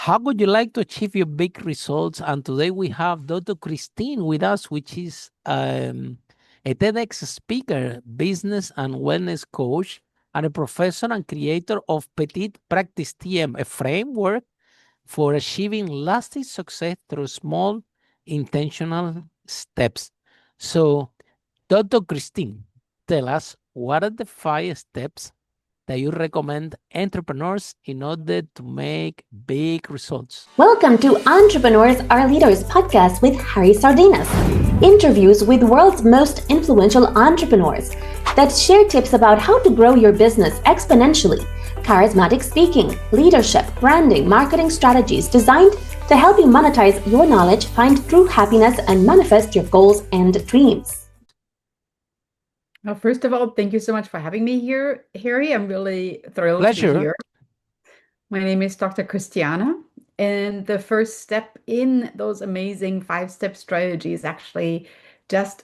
How would you like to achieve your big results? And today we have Dr. Christine with us, which is a TEDx speaker, business and wellness coach, and a professor and creator of Petite Practice TM, a framework for achieving lasting success through small, intentional steps. So, Dr. Christine, tell us what are the 5 steps that you recommend entrepreneurs in order to make big results? Welcome to Entrepreneurs Are Leaders podcast with Harry Sardinas. Interviews with world's most influential entrepreneurs that share tips about how to grow your business exponentially. Charismatic speaking, leadership, branding, marketing strategies designed to help you monetize your knowledge, find true happiness, and manifest your goals and dreams. Well, first of all, thank you so much for having me here, Harry. I'm really thrilled to be Pleasure. here. My name is Dr. Christiane, and the first step in those amazing 5-step strategies actually just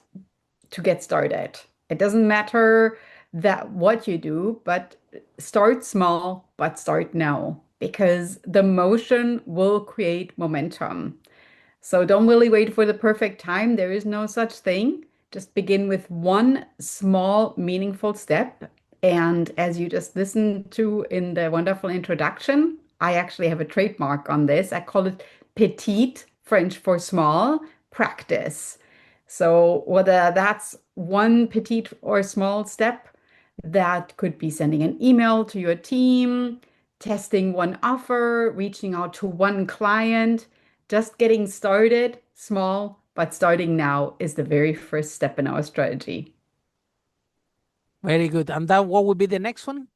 to get started. It doesn't matter that what you do, but start small, but start now, because the motion will create momentum. So don't really wait for the perfect time. There is no such thing. Just begin with one small, meaningful step. And as you just listened to in the wonderful introduction, I actually have a trademark on this. I call it Petite, French for small, practice. So whether that's one petite or small step, that could be sending an email to your team, testing one offer, reaching out to one client, just getting started, small, but starting now is the very first step in our strategy. Very good. And that what would be the next one?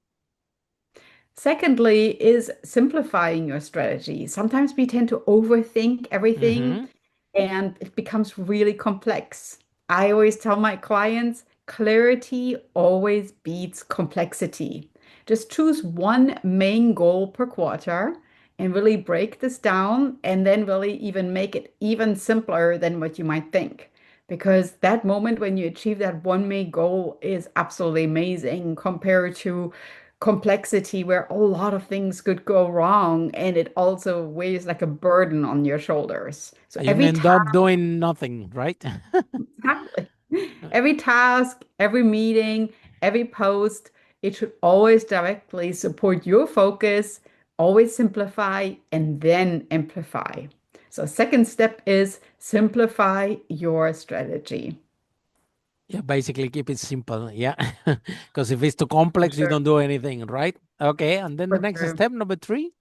Secondly, is simplifying your strategy. Sometimes we tend to overthink everything and it becomes really complex. I always tell my clients, clarity always beats complexity. Just choose one main goal per quarter and really break this down and then really even make it even simpler than what you might think. Because that moment when you achieve that one main goal is absolutely amazing compared to complexity where a lot of things could go wrong and it also weighs like a burden on your shoulders. So You every end up doing nothing, right? every task, every meeting, every post, it should always directly support your focus, always simplify, and then amplify. So second step is simplify your strategy. Yeah, basically keep it simple. Yeah. Because if it's too complex, you Sure. don't do anything, right? Okay. And then the For next sure. step, number 3.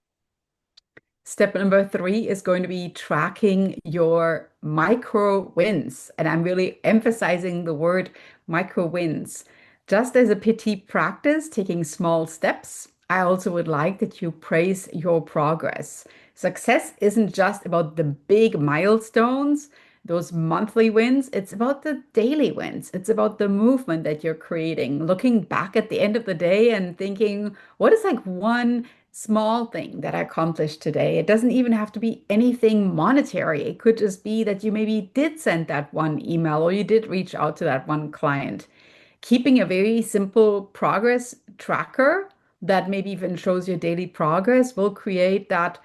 Step number 3 is going to be tracking your micro wins. And I'm really emphasizing the word micro wins. Just as a petite practice, taking small steps, I also would like that you praise your progress. Success isn't just about the big milestones, those monthly wins. It's about the daily wins. It's about the movement that you're creating, looking back at the end of the day and thinking, what is like one small thing that I accomplished today? It doesn't even have to be anything monetary. It could just be that you maybe did send that one email or you did reach out to that one client. Keeping a very simple progress tracker that maybe even shows your daily progress will create that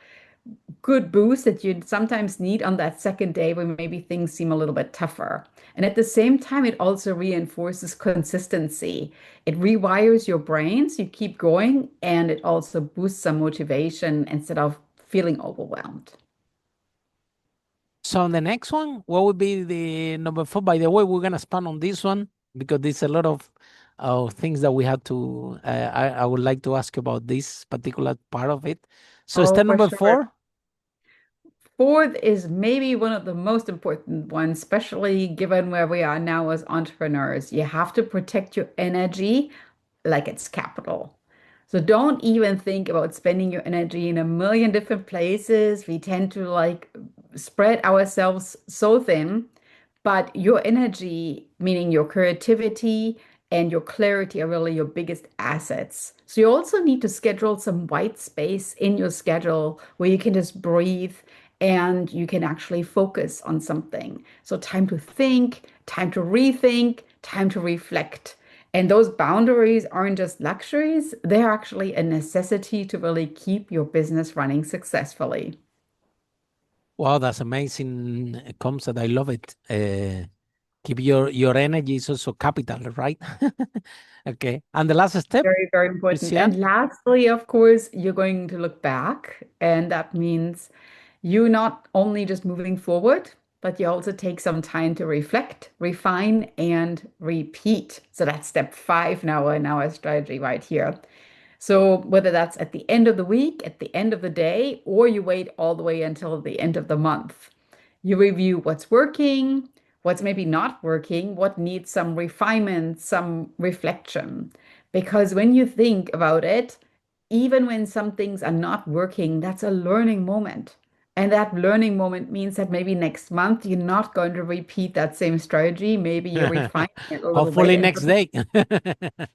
good boost that you sometimes need on that second day when maybe things seem a little bit tougher. And at the same time, it also reinforces consistency. It rewires your brain so you keep going, and it also boosts some motivation instead of feeling overwhelmed. So the next one, what would be the number 4? By the way, we're gonna expand on this one because there's a lot of things that we have to. I would like to ask about this particular part of it. So Oh, step for number sure. 4. Fourth is maybe one of the most important ones, especially given where we are now as entrepreneurs. You have to protect your energy like it's capital. So don't even think about spending your energy in a million different places. We tend to like spread ourselves so thin, but your energy, meaning your creativity and your clarity, are really your biggest assets. So you also need to schedule some white space in your schedule where you can just breathe and you can actually focus on something. So time to think, time to rethink, time to reflect. And those boundaries aren't just luxuries, they're actually a necessity to really keep your business running successfully. Wow, that's amazing concept. I love it. Keep your energy is also capital, right? Okay. And the last step, Very, very important. And Christian? lastly, of course, you're going to look back, and that means you not only just moving forward, but you also take some time to reflect, refine, and repeat. So that's step 5 now in our strategy right here. So whether that's at the end of the week, at the end of the day, or you wait all the way until the end of the month, you review what's working, what's maybe not working, what needs some refinement, some reflection. Because when you think about it, even when some things are not working, that's a learning moment. And that learning moment means that maybe next month you're not going to repeat that same strategy. Maybe you're refining it a little bit Hopefully and next day.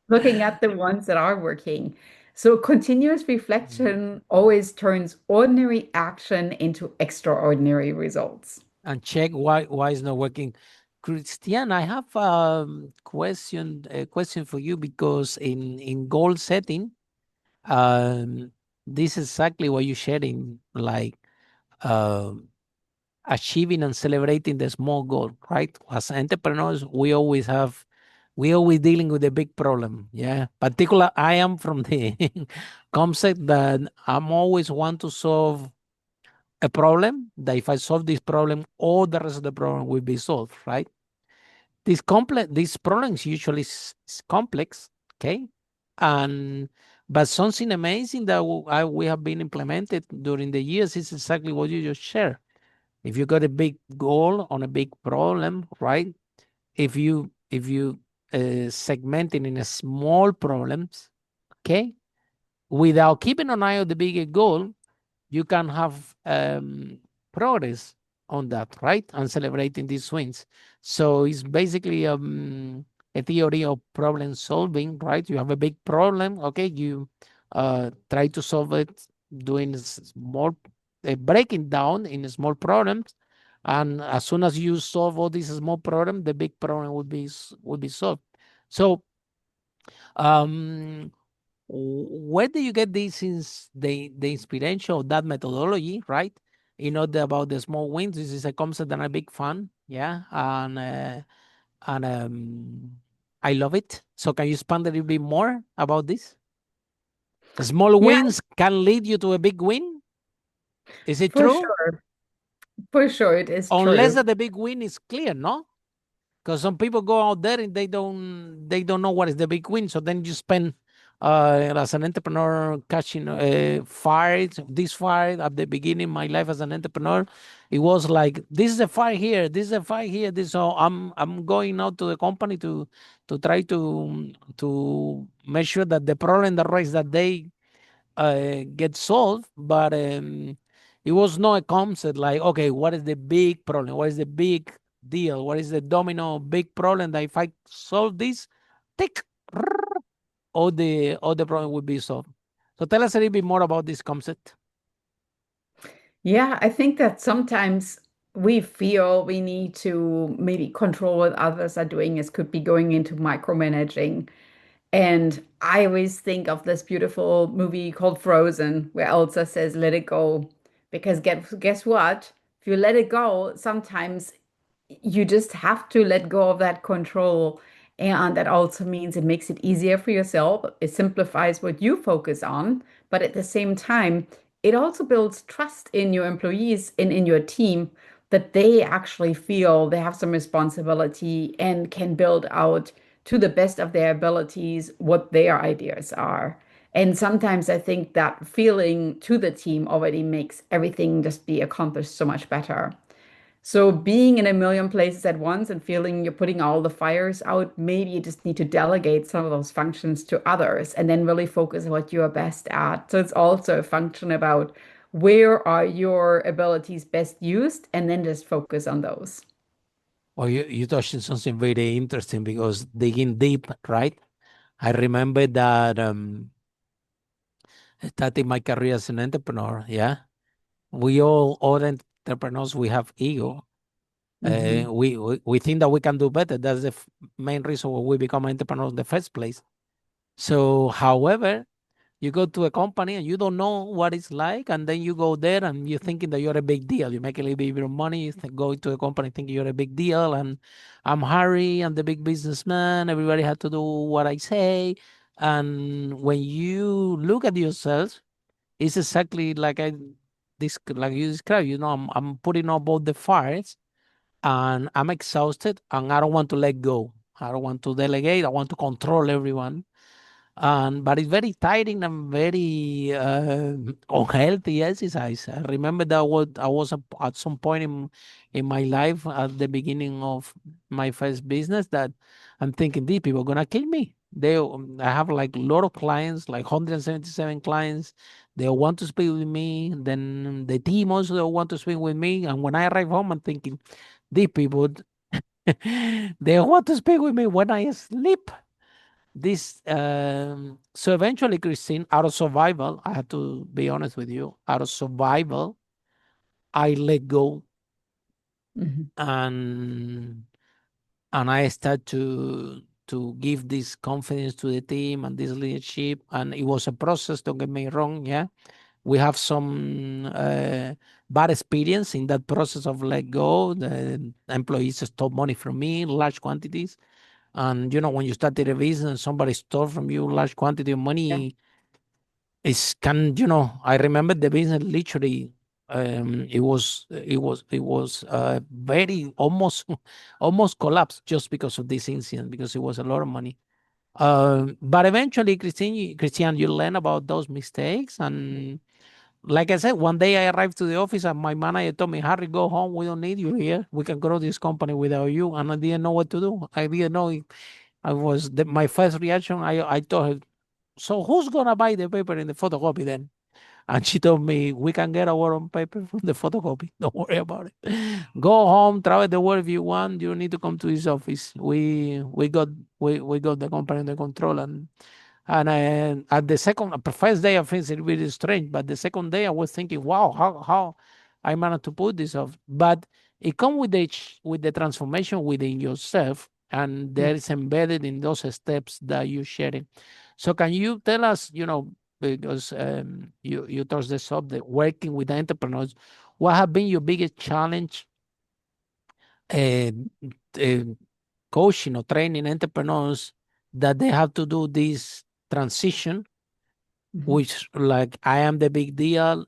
looking at the ones that are working. So continuous reflection always turns ordinary action into extraordinary results. And check why it's not working. Christian, I have a question for you because in goal setting, um, this is exactly what you're sharing, like um achieving and celebrating the small goal, right? As entrepreneurs, we always dealing with a big problem. Yeah. Particular, I am from the concept that I'm always want to solve a problem, that if I solve this problem, all the rest of the problem will be solved, right? These problems usually is complex, okay? And but something amazing that we have been implemented during the years is exactly what you just shared. If you got a big goal on a big problem, right? If you segment it in a small problems, okay, without keeping an eye on the bigger goal, you can have progress on that, right? And celebrating these wins. So it's basically a theory of problem solving, right? You have a big problem, okay? You try to solve it doing small, breaking down in small problems. And as soon as you solve all these small problems, the big problem will be solved. So um, where do you get this the inspiration of that methodology, right? About the small wins. This is a concept that I'm a big fan. Yeah. And I love it. So can you expand a little bit more about this? Small Yeah, wins can lead you to a big win. Is it for true? sure. For sure, it is Unless true. that the big win is clear, no? Because some people go out there and they don't know what is the big win. So then you spend as an entrepreneur catching fires. This fire at the beginning of my life as an entrepreneur, it was like this is a fire here, this is a fire here. This so I'm going out to the company to try to make sure that the problem that rise that they get solved, but it was not a concept like, okay, what is the big problem? What is the big deal? What is the domino big problem that if I solve this, tick, all the problem will be solved. So tell us a little bit more about this concept. Yeah, I think that sometimes we feel we need to maybe control what others are doing. It could be going into micromanaging. And I always think of this beautiful movie called Frozen, where Elsa says, let it go. Because guess what? If you let it go, sometimes you just have to let go of that control. And that also means it makes it easier for yourself. It simplifies what you focus on. But at the same time, it also builds trust in your employees and in your team that they actually feel they have some responsibility and can build out to the best of their abilities what their ideas are. And sometimes I think that feeling to the team already makes everything just be accomplished so much better. So being in a million places at once and feeling you're putting all the fires out, maybe you just need to delegate some of those functions to others and then really focus on what you are best at. So it's also a function about where are your abilities best used and then just focus on those. Well, you touched on something very interesting because digging deep, right? I remember that starting my career as an entrepreneur, yeah, we all entrepreneurs, we have ego. Mhm. We think that we can do better. That's the main reason why we become entrepreneurs in the first place. So, however, You go to a company and you don't know what it's like, and then you go there and you're thinking that you're a big deal. You make a little bit of money, go to a company thinking you're a big deal, and I'm Harry, I'm the big businessman. Everybody had to do what I say. And when you look at yourself, it's exactly like like you described. I'm putting up both the fires, and I'm exhausted, and I don't want to let go. I don't want to delegate. I want to control everyone. But it's very tiring and very unhealthy exercise. I remember that I was at some point in my life at the beginning of my first business that I'm thinking these people are gonna kill me. I have like a lot of clients, like 177 clients. They all want to speak with me. Then the team also they all want to speak with me. And when I arrive home, I'm thinking these people they want to speak with me when I sleep. So eventually, Christine, out of survival, I have to be honest with you, out of survival, I let go, Mhm. and I start to give this confidence to the team and this leadership. And it was a process, don't get me wrong. Yeah, we have some bad experience in that process of let go. The employees stole money from me, large quantities. And when you started a business, somebody stole from you large quantity of Yeah. money. I remember the business literally. It was very almost almost collapsed just because of this incident, because it was a lot of money. But eventually, Christian, you learn about those mistakes. And like I said, one day I arrived to the office and my manager told me, Harry, go home. We don't need you here. We can grow this company without you. And I didn't know what to do. I didn't know. My first reaction, I told her, so who's going to buy the paper in the photocopy then? And she told me, we can get our own paper from the photocopy. Don't worry about it. Go home, travel the world if you want. You don't need to come to this office. We got the company under control. And at the first day, I think it's really strange. But the second day, I was thinking, wow, how I managed to put this off. But it comes with the transformation within yourself, and Mm. there is embedded in those steps that you're sharing. So can you tell us, because you touched the subject, working with entrepreneurs, what have been your biggest challenge, uh, uh, coaching or training entrepreneurs that they have to do this transition, Mhm. which like I am the big deal,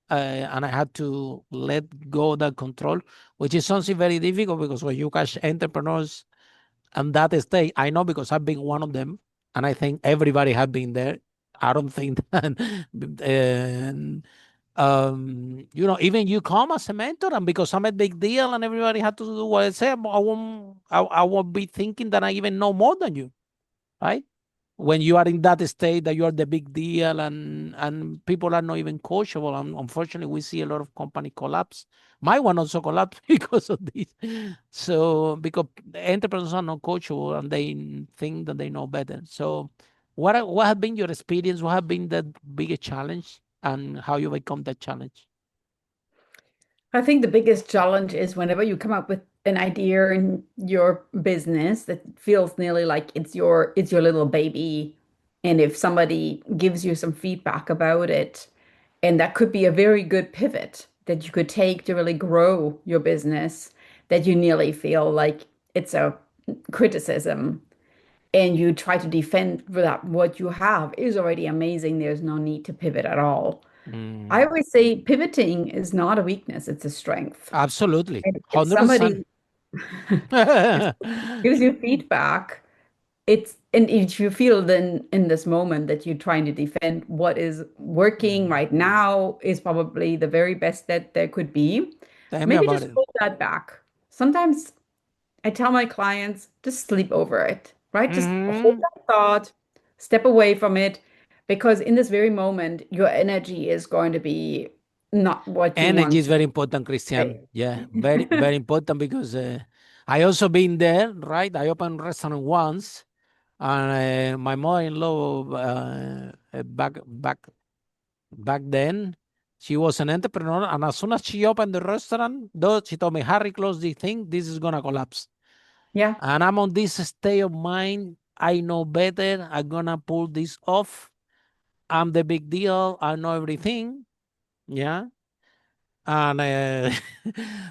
and I had to let go of that control, which is something very difficult because when you catch entrepreneurs and that state, I know because I've been one of them, and I think everybody has been there. I don't think that, and even you come as a mentor, and because I'm a big deal, and everybody had to do what I say, I won't be thinking that I even know more than you, right? When you are in that state that you are the big deal, and people are not even coachable. And unfortunately, we see a lot of company collapse. My one also collapsed because of this. So because the entrepreneurs are not coachable and they think that they know better. So what have been your experience? What have been the biggest challenge, and how you overcome that challenge? I think the biggest challenge is whenever you come up with an idea in your business that feels nearly like it's your little baby, and if somebody gives you some feedback about it, and that could be a very good pivot that you could take to really grow your business, that you nearly feel like it's a criticism, and you try to defend that what you have is already amazing. There's no need to pivot at all. I Mm, always say pivoting is not a weakness, it's a strength. absolutely, And if 100%. somebody if somebody gives you feedback, and if you feel then in this moment that you're trying to defend what is working Mm. right now is probably the very best that there could be, Tell me maybe about just it. hold that back. Sometimes I tell my clients, just sleep over it, right? Just hold Hmm. that thought, step away from it, because in this very moment, your energy is going to be not what you Energy want is to very important, say. Christian. Yeah, very, very important because I also been there, right? I opened a restaurant once, and my mother-in-law, back then, she was an entrepreneur, and as soon as she opened the restaurant, though, she told me, Harry, close this thing, this is gonna collapse. Yeah. And I'm on this state of mind. I know better. I'm gonna pull this off. I'm the big deal. I know everything. Yeah. And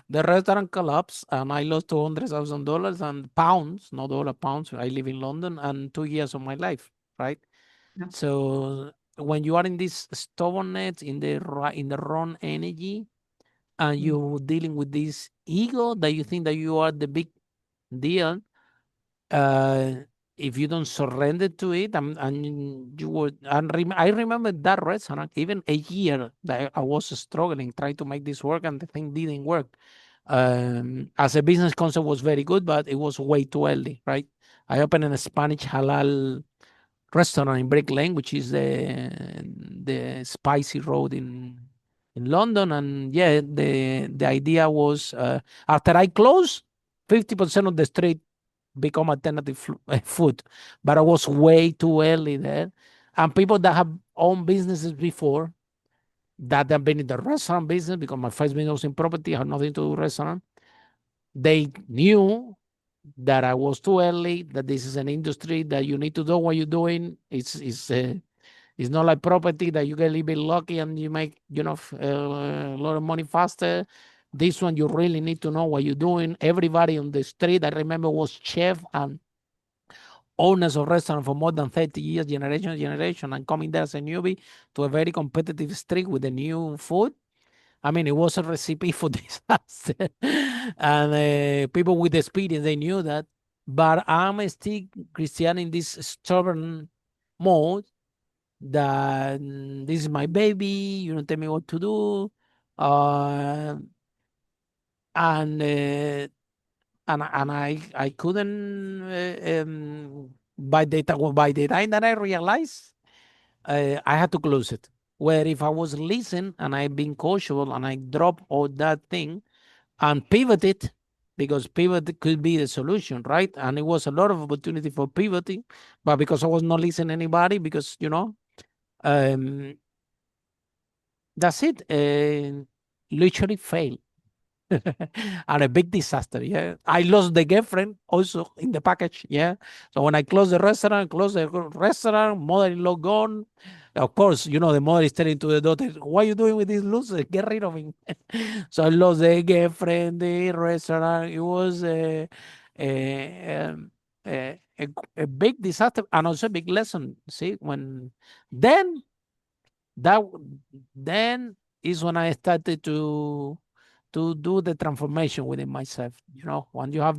the restaurant collapsed, and I lost $200,000 and pounds, not dollar, pounds. I live in London, and 2 years of my life, right? Yeah. So when you are in this stubbornness, in the wrong energy, and Mm. you're dealing with this ego that you think that you are the big deal, uh, if you don't surrender to it, and you would, I remember that restaurant, even a year that I was struggling, trying to make this work, and the thing didn't work. As a business concept was very good, but it was way too early, right? I opened a Spanish halal restaurant in Brick Lane, which is the spicy road in London. And yeah, the idea was, after I closed, 50% of the street become alternative food, but I was way too early there. And people that have owned businesses before, that have been in the restaurant business, because my first business was in property, had nothing to do with restaurant. They knew that I was too early, that this is an industry that you need to know what you're doing. It's not like property that you get a little bit lucky and you make, a lot of money faster. This one, you really need to know what you're doing. Everybody on the street, I remember, was chef and owners of restaurant for more than 30 years, generation to generation, and coming there as a newbie to a very competitive street with the new food. I mean, it was a recipe for disaster. And people with experience, they knew that. But I'm still Christian in this stubborn mode that this is my baby, you don't tell me what to do. Uh, and uh, and I couldn't, by the time that I realized, I had to close it. Where if I was listening and I've been coachable and I drop all that thing and pivoted, because pivot could be the solution, right? And it was a lot of opportunity for pivoting, but because I was not listening to anybody, because um, that's it. Literally failed. And a big disaster. Yeah, I lost the girlfriend also in the package. Yeah, so when I closed the restaurant, mother-in-law gone. Of course, the mother is telling to the daughter, "What are you doing with this loser? Get rid of him." So I lost the girlfriend, the restaurant. It was a big disaster, and also a big lesson. See, then that then is when I started to do the transformation within myself. When you have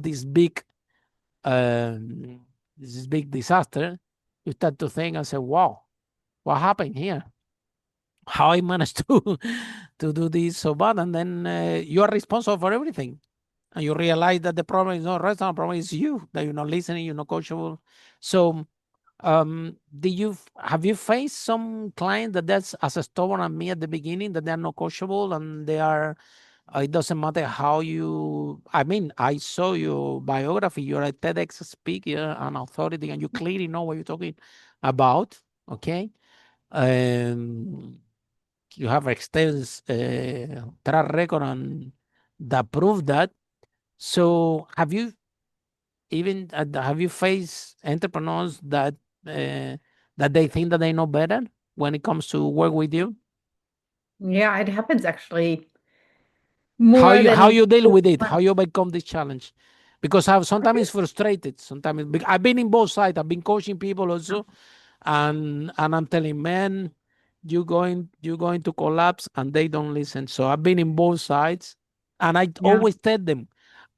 um, this big disaster, you start to think and say, "Wow, what happened here? How I managed to to do this so bad?" And then you are responsible for everything, and you realize that the problem is not restaurant, the problem is you, that you're not listening, you're not coachable. So, have you faced some client that's as stubborn as me at the beginning, that they're not coachable and they are, it doesn't matter how you, I mean, I saw your biography, you're a TEDx speaker, an authority, and you clearly know what you're talking about, okay? Um, you have extensive track record and that prove that. So have you faced entrepreneurs that they think that they know better when it comes to work with you? Yeah, it happens actually How more you how than you deal with it? How you overcome this challenge? Because sometimes it's frustrated. Sometimes I've been in both sides. I've been coaching people also, and I'm telling, man, you're going to collapse, and they don't listen. So I've been in both sides, and I yeah, always tell them,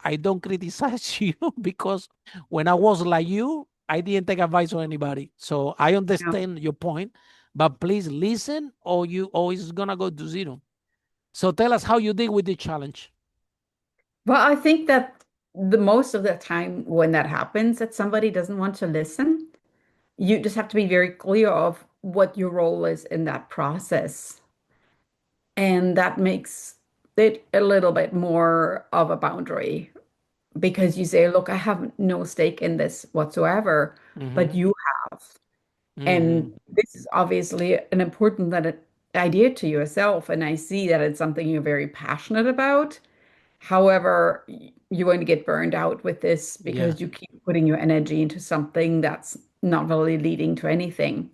I don't criticize you, because when I was like you, I didn't take advice from anybody. So I yeah. understand your point, but please listen, or it's gonna go to zero. So tell us how you deal with the challenge. Well, I think that the most of the time when that happens, that somebody doesn't want to listen, you just have to be very clear of what your role is in that process. And that makes it a little bit more of a boundary because you say, look, I have no stake in this whatsoever, but Mm-hmm. you have. And Mm-hmm. this is obviously an important idea to yourself. And I see that it's something you're very passionate about. However, you're going to get burned out with this Yeah. because you keep putting your energy into something that's not really leading to anything.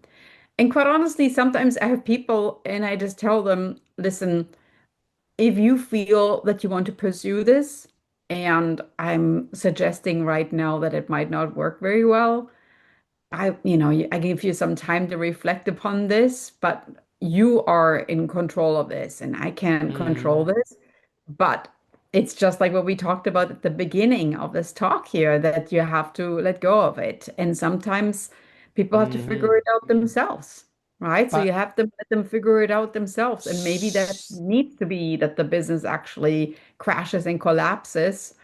And quite honestly, sometimes I have people and I just tell them, listen, if you feel that you want to pursue this, and I'm suggesting right now that it might not work very well, I give you some time to reflect upon this, but you are in control of this, and I can't control Mm-hmm. this. But it's just like what we talked about at the beginning of this talk here, that you have to let go of it. And sometimes people have to Mm-hmm. figure it out themselves, right? So But you have to let them figure it out themselves. And maybe that needs to be that the business actually crashes and collapses,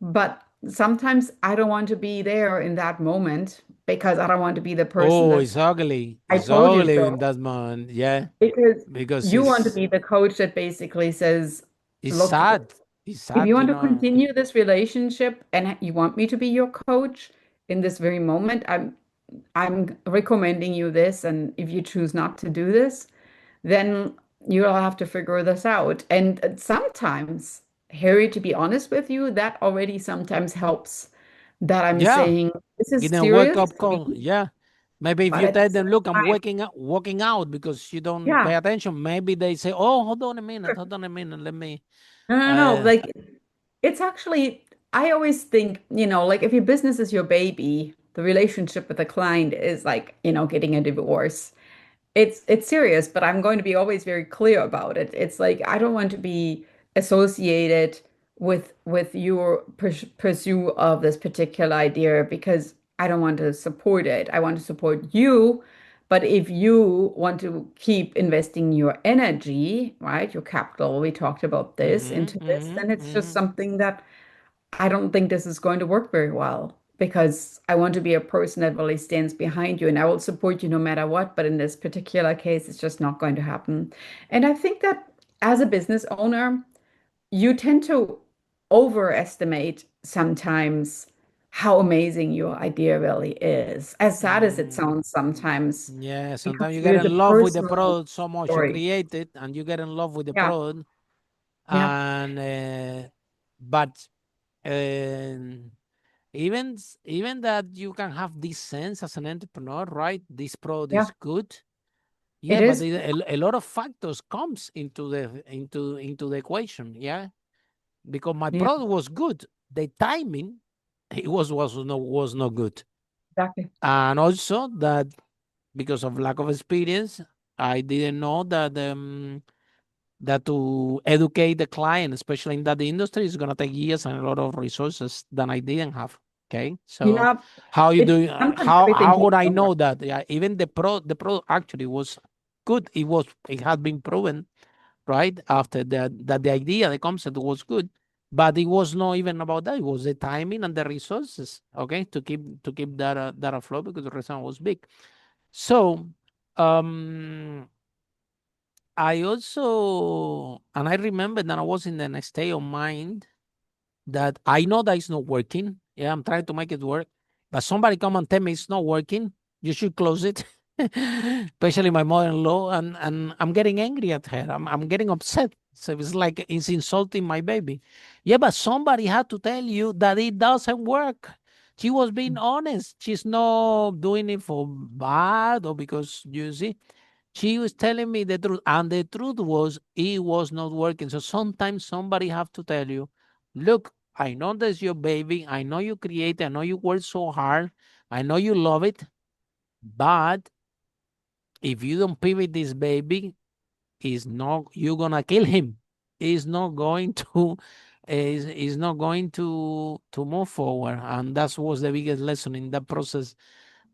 but sometimes I don't want to be there in that moment because I don't want to be the person oh, that it's ugly. I It's told you ugly in so. that moment. Yeah, Because because you want to be the coach that basically says, it's look, sad. It's if you sad, want to continue this relationship and you want me to be your coach in this very moment, I'm recommending you this. And if you choose not to do this, then you'll have to figure this out. And sometimes, Harry, to be honest with you, that already sometimes helps that I'm Yeah. saying this is Give them a wake serious up to me, call. Yeah. Maybe if but you at the tell them, same look, I'm time, walking out because you don't pay yeah, attention, maybe they say, oh, hold on a minute, let me no, no, no. uh Like it's actually, I always think, like if your business is your baby, the relationship with the client is like, getting a divorce. It's serious, but I'm going to be always very clear about it. It's like I don't want to be associated with your pursue of this particular idea because I don't want to support it. I want to support you, but if you want to keep investing your energy, right, your capital, we talked about this, into this, then it's just mhm. something that I don't think this is going to work very well because I want to be a person that really stands behind you and I will support you no matter what. But in this particular case, it's just not going to happen. And I think that as a business owner, you tend to overestimate sometimes how amazing your idea really is, as sad as it Mm, sounds sometimes, yeah, because sometimes you get there is a in love with the personal product so much, you story. create it and you get in love with the Yeah, product, yeah, and but even that you can have this sense as an entrepreneur, right? This product yeah, is good. it Yeah, but is. a lot of factors comes into the equation. Yeah, because my Yeah, product was good, the timing it was not good, exactly. and also that because of lack of experience, I didn't know that to educate the client, especially in that industry, is gonna take years and a lot of resources that I didn't have. Okay, so Yeah, how you it do? sometimes How everything would takes I over. know that? Yeah, even the product actually was good. It had been proven right after that the idea, the concept was good, but it was not even about that. It was the timing and the resources. Okay, to keep that afloat because the restaurant was big. So um I also, and I remember that I was in the state of mind that I know that it's not working. Yeah, I'm trying to make it work, but somebody come and tell me it's not working. You should close it. Especially my mother-in-law, and I'm getting angry at her. I'm getting upset. So it's like it's insulting my baby. Yeah, but somebody had to tell you that it doesn't work. She was being honest. She's not doing it for bad or because you see. She was telling me the truth, and the truth was it was not working. So sometimes somebody have to tell you, look, I know that's your baby. I know you create. I know you work so hard. I know you love it. But if you don't pivot this baby, is not you're gonna kill him. He's not going to is not going to move forward. And that was the biggest lesson in that process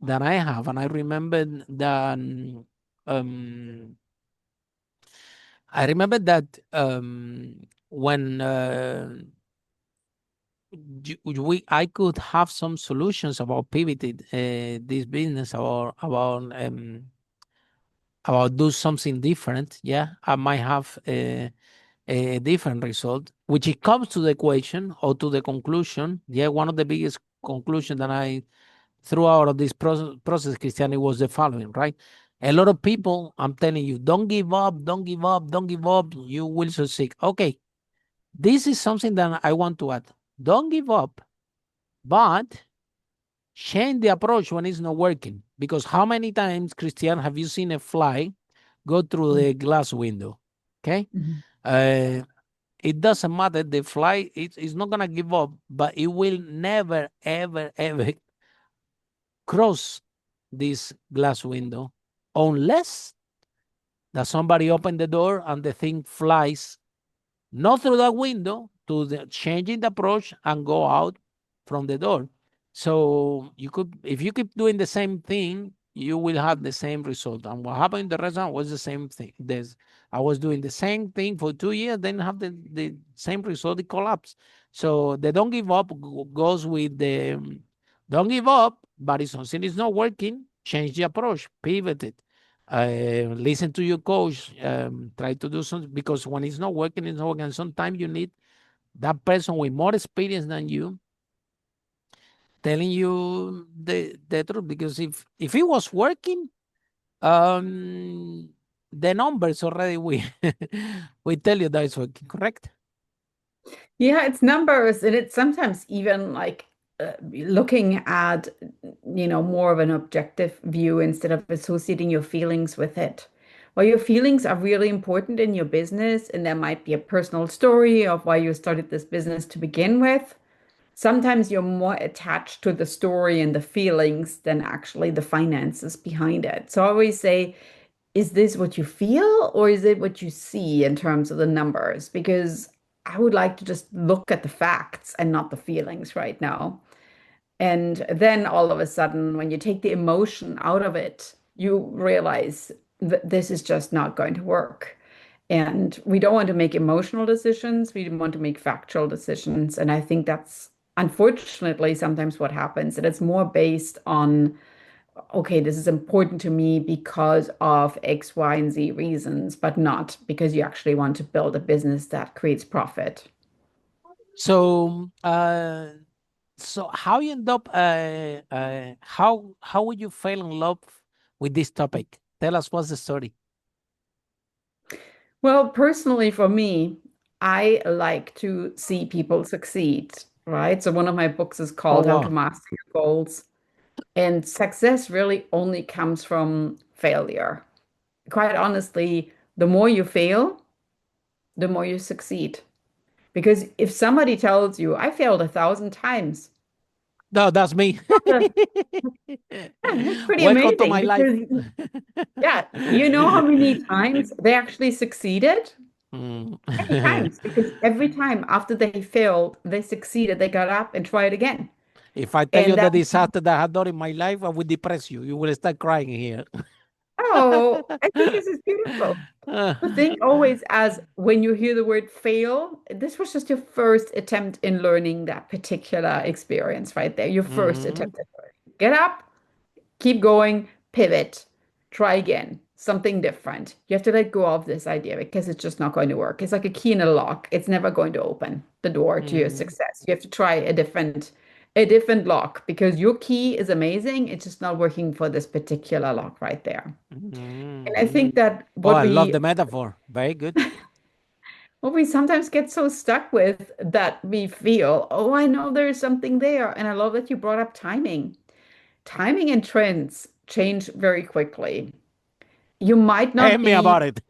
that I have. And I remember that um when I could have some solutions about pivoted this business or about do something different. Yeah, I might have a different result, which it comes to the equation or to the conclusion. Yeah, one of the biggest conclusion that I threw out of this process, Christiane, was the following, right? A lot of people, I'm telling you, don't give up, don't give up, don't give up. You will succeed. Okay, this is something that I want to add. Don't give up, but change the approach when it's not working. Because how many times, Christian, have you seen a fly go through the glass window? Okay. Mhm. It doesn't matter. The fly it's not gonna give up, but it will never, ever, ever cross this glass window unless that somebody open the door and the thing flies not through that window to the changing the approach and go out from the door. So you could, if you keep doing the same thing, you will have the same result. And what happened in the restaurant was the same thing. I was doing the same thing for 2 years, then have the same result, it collapsed. So the don't give up goes with the don't give up, but if something is not working, change the approach, pivot it. Listen to your coach, try to do something, because when it's not working, it's not working. Sometimes you need that person with more experience than you telling you the truth. Because if it was working, the numbers already we tell you that it's working, correct? Yeah, it's numbers, and it's sometimes even like looking at, more of an objective view instead of associating your feelings with it. Well, your feelings are really important in your business, and there might be a personal story of why you started this business to begin with. Sometimes you're more attached to the story and the feelings than actually the finances behind it. So I always say, is this what you feel or is it what you see in terms of the numbers? Because I would like to just look at the facts and not the feelings right now. And then all of a sudden, when you take the emotion out of it, you realize that this is just not going to work. And we don't want to make emotional decisions. We want to make factual decisions. And I think that's unfortunately sometimes what happens. And it's more based on, okay, this is important to me because of X, Y, and Z reasons, but not because you actually want to build a business that creates profit. So so how you end up how would you fall in love with this topic? Tell us what's the story. Well, personally, for me, I like to see people succeed, right? So one of my books is Oh called How to wow. Master Your Goals. And success really only comes from failure. Quite honestly, the more you fail, the more you succeed. Because if somebody tells you, I failed 1,000 times, No, that's me. that's pretty Welcome to amazing my life. because, yeah, you know how many times they actually succeeded? Mm. Many times, because every time after they failed, they succeeded, they got up and tried again. If I tell And you the that, disaster that I had done in my life, I would depress you. You will start crying here. oh, I think this is beautiful. To think always as when you hear the word fail, this was just your first attempt in learning that particular experience right there. Your first Mhm. attempt at learning. Get up, keep going, pivot, try again, something different. You have to let go of this idea because it's just not going to work. It's like a key in a lock. It's never going to open the door to your Mhm. success. You have to try a different lock because your key is amazing. It's just not working for this particular lock right there. And I Mhm. think that Oh, what I love we the metaphor. Very good. what we sometimes get so stuck with that we feel, oh, I know there's something there. And I love that you brought up timing. Timing and trends change very quickly. You might Tell not me be about it.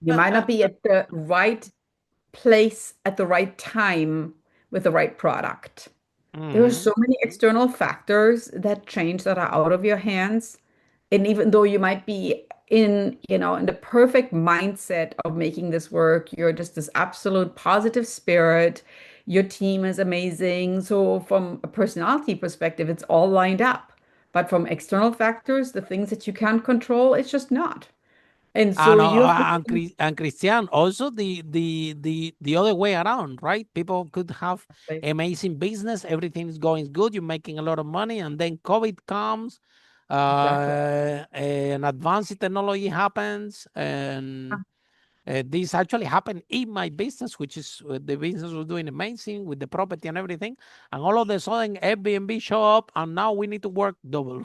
you might not be at the right place at the right time with the right product. There are Mhm. so many external factors that change that are out of your hands. And even though you might be in the perfect mindset of making this work, you're just this absolute positive spirit. Your team is amazing. So from a personality perspective, it's all lined up. But from external factors, the things that you can't control, it's just not. And so And you have to and Christian, also the other way around, right? People could have think, amazing business, everything is going good, you're making a lot of money, and then COVID comes, exactly. and advanced technology happens, and this actually happened in my business, which is the business was doing amazing with the property and everything, and all of a sudden Airbnb show up, and now we need to work double.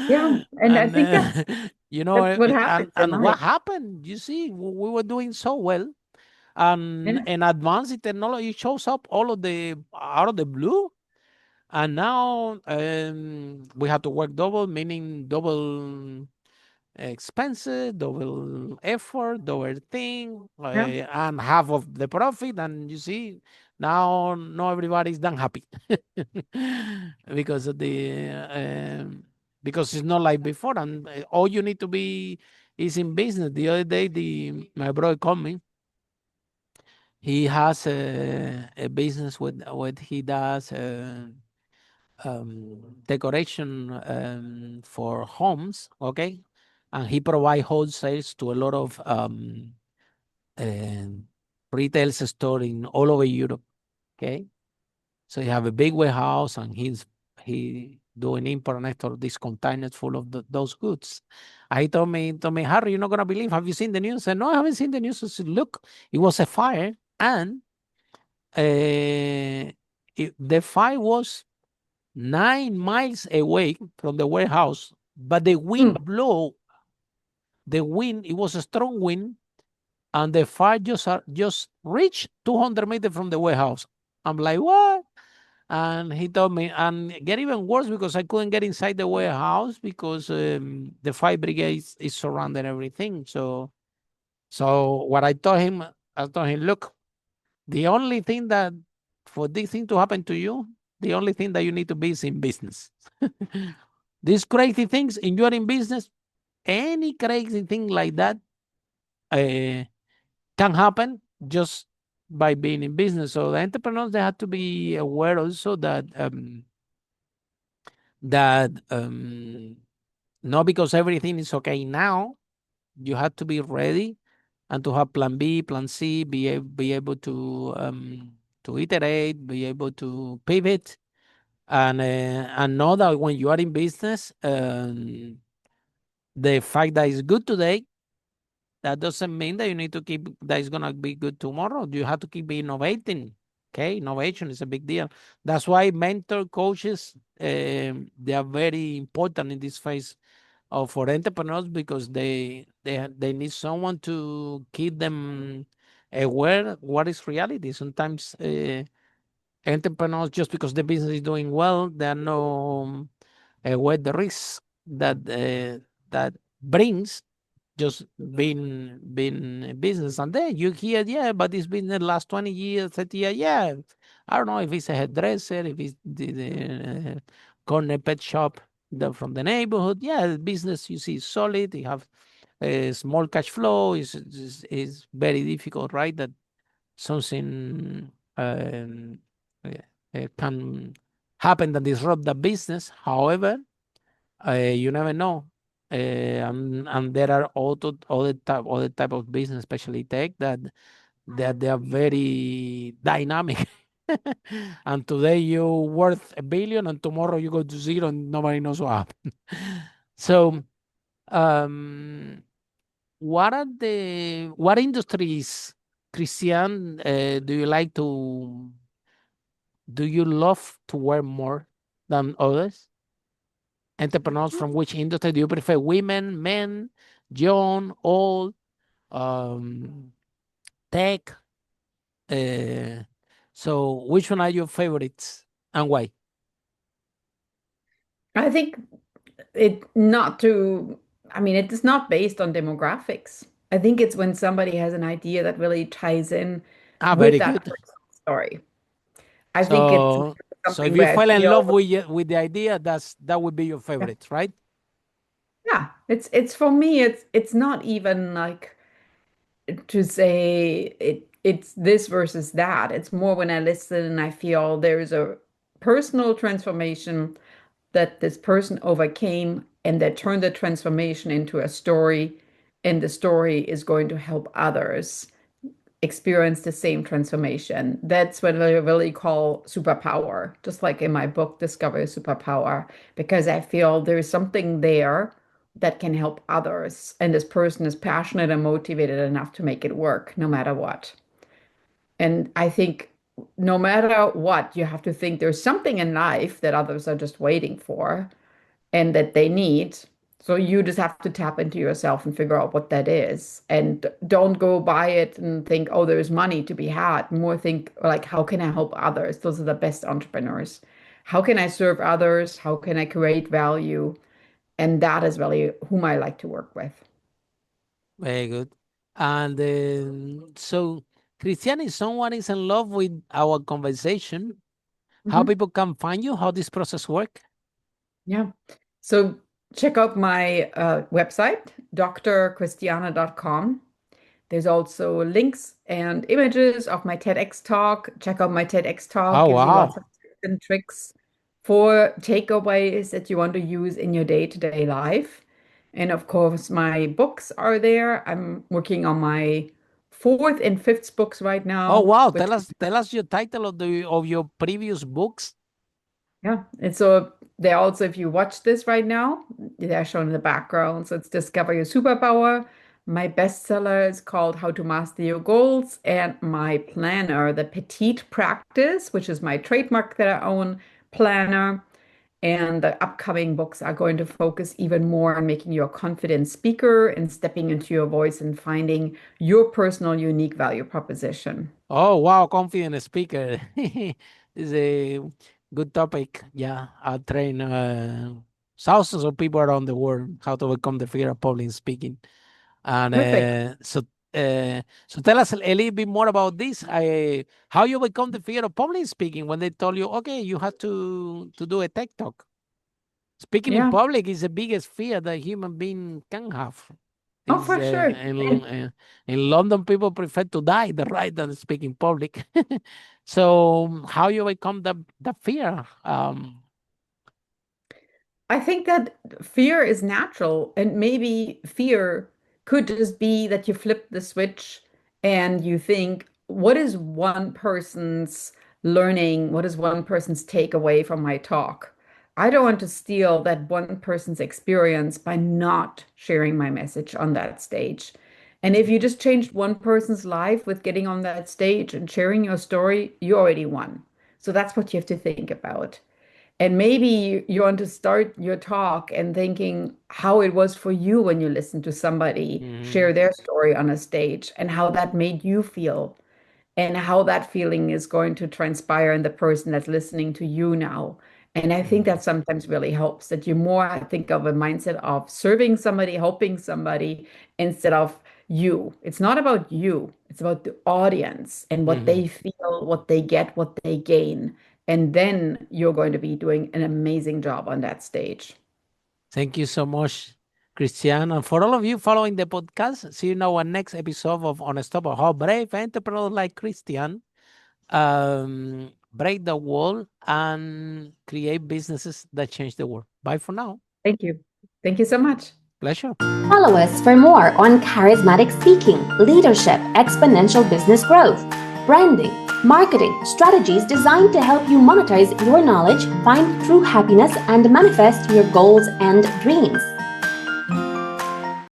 Yeah, and I And think that's you know, that's what happens in and what life. happened? You see, we were doing so well, Yeah. and advanced technology shows up all of the out of the blue, And now we have to work double, meaning double expenses, double effort, double thing, Yeah. and half of the profit. And you see, now not everybody's done happy because of the because it's not like before. And all you need to be is in business. The other day, the my brother called me. He has a business with what he does. Decoration for homes, okay? And he provide wholesales to a lot of uh, retail store in all over Europe, okay? So he have a big warehouse and he doing import and export these containers full of those goods. He told me, Harry, you're not gonna believe. Have you seen the news? I said, no, I haven't seen the news. I said, look, it was a fire, and the fire was 9 miles away from the warehouse, but the wind Mm. blow. The wind, it was a strong wind, and the fire just reached 200 meters from the warehouse. I'm like, what? And he told me, and get even worse because I couldn't get inside the warehouse because the fire brigade is surrounding everything. So what I told him, look, the only thing that for this thing to happen to you, the only thing that you need to be is in business. These crazy things, in you're in business, any crazy thing like that uh, can happen just by being in business. So the entrepreneurs, they have to be aware also that not because everything is okay now, you have to be ready and to have plan B, plan C, be able to iterate, be able to pivot, and know that when you are in business, the fact that it's good today, that doesn't mean that you need to keep that it's gonna be good tomorrow. You have to keep innovating. Okay, innovation is a big deal. That's why mentor coaches they are very important in this phase of for entrepreneurs because they need someone to keep them aware what is reality. Sometimes entrepreneurs, just because the business is doing well, they are no aware the risk that brings just being a business. And then you hear, yeah, but it's been the last 20 years, 30 years. Yeah, I don't know if it's a hairdresser, if it's the corner pet shop from the neighborhood. Yeah, the business you see is solid. You have a small cash flow. Is very difficult, right? That something can happen that disrupt the business. However, you never know. And there are other type of business, especially tech, that they are very dynamic. And today you worth 1 billion, and tomorrow you go to zero, and nobody knows what happened. So, um, what industries, Christian, do you love to work more than others? Entrepreneurs from which industry do you prefer? Women, men, young, old, um, tech? Uh, so which one are your favorites and why? I think it is not based on demographics. I think it's when somebody has an idea that really ties in Ah, with very that good. personal story. I think it's So if something you where I fall in love feel, with the idea, that would be your yeah, favorite, right? yeah, it's for me, it's not even like to say it's this versus that. It's more when I listen and I feel there's a personal transformation that this person overcame and that turned the transformation into a story, and the story is going to help others experience the same transformation. That's what I really call superpower, just like in my book, Discover Your Superpower, because I feel there's something there that can help others. And this person is passionate and motivated enough to make it work no matter what. And I think no matter what, you have to think there's something in life that others are just waiting for and that they need. So you just have to tap into yourself and figure out what that is. And don't go buy it and think, oh, there's money to be had. More think like, how can I help others? Those are the best entrepreneurs. how can I serve others? How can I create value? And that is really whom I like to work with. Very good. And so, Christiane, if someone is in love with our conversation, how people can find you, how this process work? Yeah. So check out my website, drchristiane.com. There's also links and images of my TEDx talk. Check out my TEDx talk, Oh, gives you lots wow. of tips and tricks for takeaways that you want to use in your day-to-day life. And of course, my books are there. I'm working on my fourth and fifth books right Oh, now, wow. which Tell us your title of your previous books. yeah, and so they also, if you watch this right now, they're shown in the background. So it's Discover Your Superpower. My bestseller is called How to Master Your Goals, and my planner, the Petite Practice, which is my trademark that I own planner. And the upcoming books are going to focus even more on making you a confident speaker and stepping into your voice and finding your personal unique value proposition. Oh, wow. Confident speaker. Is a good topic. Yeah. I train thousands of people around the world how to overcome the fear of public speaking. And Perfect. so tell us a little bit more about this. How you overcome the fear of public speaking when they told you, okay, you have to do a TED talk. Speaking in Yeah. public is the biggest fear that a human being can have. Oh, Is for sure. in London, people prefer to die than speak in public. So how you overcome the fear? I think that fear is natural, and maybe fear could just be that you flip the switch and you think, what is one person's learning? What is one person's takeaway from my talk? I don't want to steal that one person's experience by not sharing my message on that stage. And if you just changed one person's life with getting on that stage and sharing your story, you already won. So that's what you have to think about. And maybe you want to start your talk and thinking how it was for you when you listened to somebody share Mhm, their story on a stage and how that made you feel and how that feeling is going to transpire in the person that's listening to you now. And I think mhm, that sometimes really helps that you more think of a mindset of serving somebody, helping somebody instead of you. It's not about you, it's about the audience and what mhm. they feel, what they get, what they gain. And then you're going to be doing an amazing job on that stage. Thank you so much, Christian. And for all of you following the podcast, see you in our next episode of Unstoppable. How brave entrepreneurs like Christian break the wall and create businesses that change the world. Bye for now. Thank you. Thank you so much. Pleasure. Follow us for more on charismatic speaking, leadership, exponential business growth, branding, marketing, strategies designed to help you monetize your knowledge, find true happiness, and manifest your goals and dreams.